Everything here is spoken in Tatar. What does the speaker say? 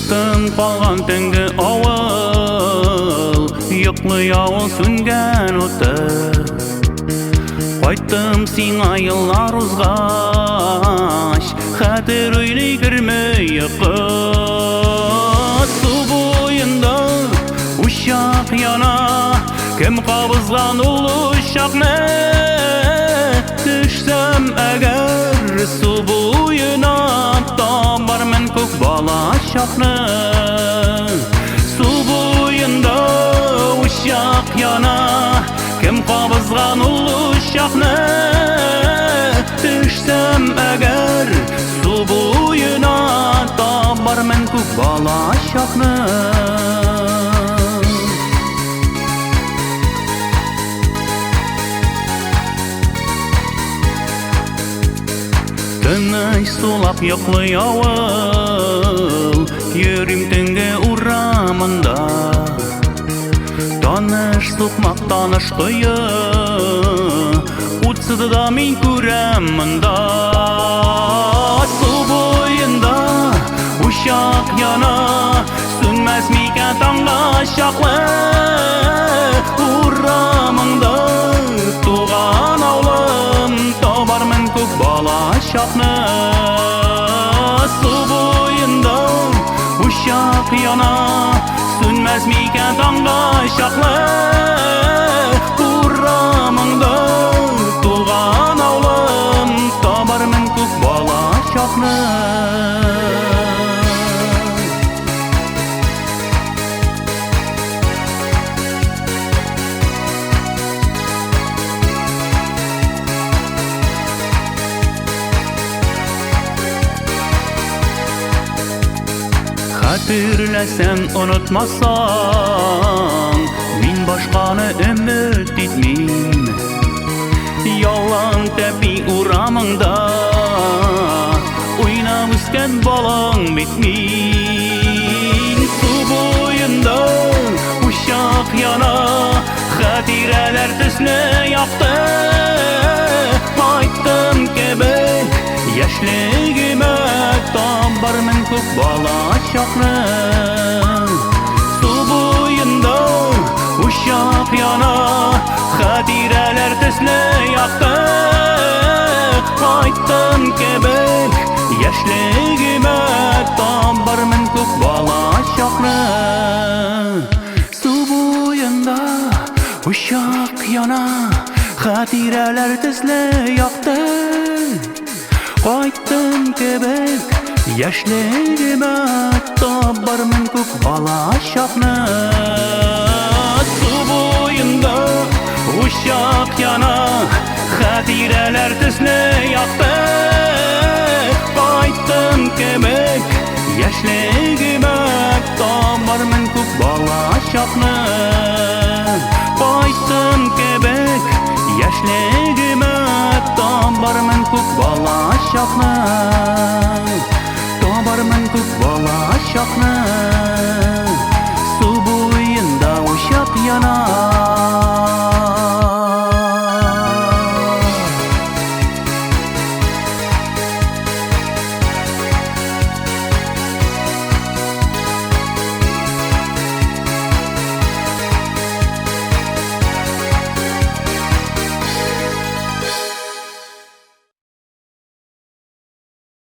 Yıktın kalgan tenge avul, yıklый avul süngen otur. Qaytdım sina yıllar uzgaş, xatir öyle girmey yıkıt. Su boyunda uşak yana, kim qabızgan ul uşakne. Düşsem eğer su boyuna, tabarmen kök bala şakne. Su boyunda uşak yana, kim qabızgan ul uşakne. Düşsem eğer su boyuna, tabarmen kök bala şakne. Tыныç sulap yıklый avul, yürüm tenge uramında. Tanış sokmak tanış kıyı, utsıdı da min kurem mında. Su boyunda uşak yana, sünmez miken tanga şaklı. Uramında tuğan avlım, tabarmen kök bala şaklı. Su boyunda uşak yana, sünmez miken tanga şaklı. Uramında tuğan avlım, tabarmen kök bala şaklı. Hatırlasam unutmasam, min başqanı ümit etmeyim. Yalan tepi uramında, oynab üsken balang bitmeyin. Su boyunda uşak yana, xatireler tüsle yaktı. Qaytdım kebek yaşligime, tabarmen kök bala şaklı. Su boyunda uşak yana, xatireler tüsle yaktı. Qaytdım kebek yaşligime, tabarmen kök bala şaklı. Su boyunda uşak yana, xatireler tüsle yaktı. Qaytdım kebek yaşligime, tabarmen kök bala şaklı. Su boyunda uşak yana, xatireler tüsle yaktı. Qaytdım kebek yaşligime, tabarmen kök bala şaklı. Qaytdım kebek yaşligime, tabarmen kök bala şaklı. Tabarmen kök bala şaklı. Su boyunda uşak yana,